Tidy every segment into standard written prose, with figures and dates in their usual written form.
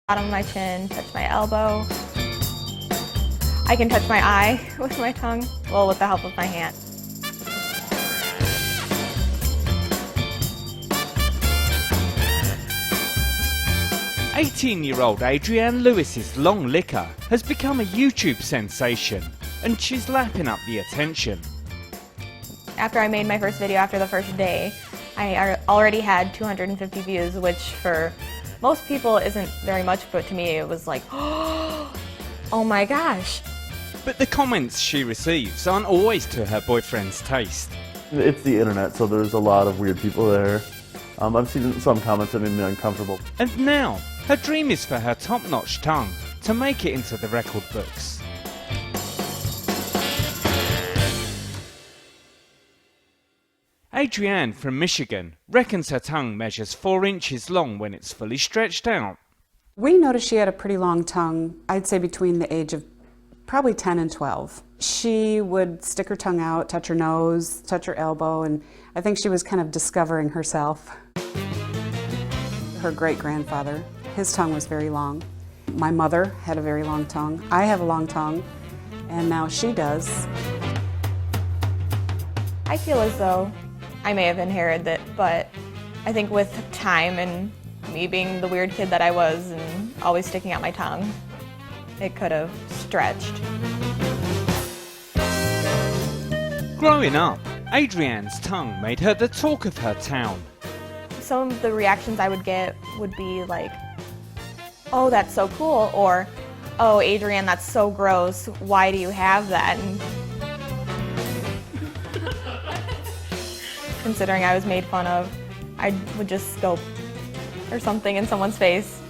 Bottom of my chin, touch my elbow. I can touch my eye with my tongue, well, with the help of my hand. "18-year-old Adrienne Lewis's long liquor has become a YouTube sensation, and she's lapping up the attention. After I made my first video after the first day, I already had 250 views, which for most people isn't very much, but to me it was like, oh my gosh. But the comments she receives aren't always to her boyfriend's taste. It's the internet, so there's a lot of weird people there. I've seen some comments that made me uncomfortable. And now, her dream is for her top-notch tongue to make it into the record books. Adrienne from Michigan reckons her tongue measures 4 inches long when it's fully stretched out. We noticed she had a pretty long tongue, I'd say between the age of probably 10 and 12. She would stick her tongue out, touch her nose, touch her elbow, and I think she was kind of discovering herself. Her great-grandfather, his tongue was very long. My mother had a very long tongue. I have a long tongue, and now she does. I feel as though I may have inherited it, but I think with time and me being the weird kid that I was and always sticking out my tongue, it could have stretched. Growing up, Adrienne's tongue made her the talk of her town. Some of the reactions I would get would be like, oh, that's so cool, or, oh, Adrienne, that's so gross, why do you have that? And considering I was made fun of, I would just scope or something in someone's face.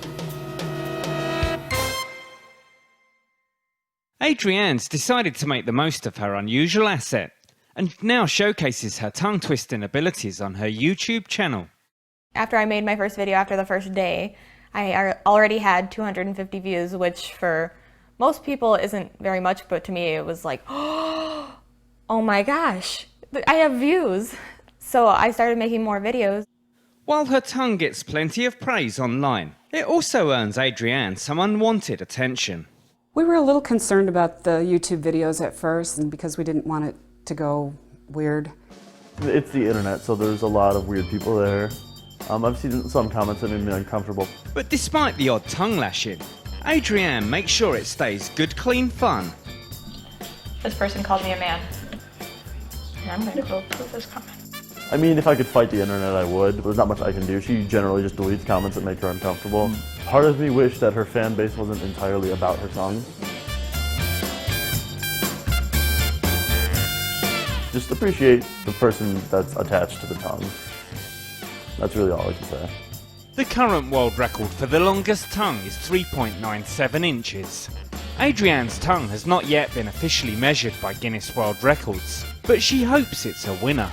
Adrienne's decided to make the most of her unusual asset and now showcases her tongue-twisting abilities on her YouTube channel. After I made my first video after the first day, I already had 250 views, which for most people isn't very much, but to me it was like, oh my gosh, I have views. So I started making more videos. While her tongue gets plenty of praise online, it also earns Adrienne some unwanted attention. We were a little concerned about the YouTube videos at first, and because we didn't want it to go weird. It's the internet, so there's a lot of weird people there. I've seen some comments that made me uncomfortable. But despite the odd tongue lashing, Adrienne makes sure it stays good, clean fun. This person called me a man. And I'm going to go prove this comment. I mean, if I could fight the internet, I would, but there's not much I can do. She generally just deletes comments that make her uncomfortable. Part of me wished that her fan base wasn't entirely about her tongue. Just appreciate the person that's attached to the tongue. That's really all I can say. The current world record for the longest tongue is 3.97 inches. Adrienne's tongue has not yet been officially measured by Guinness World Records, but she hopes it's a winner.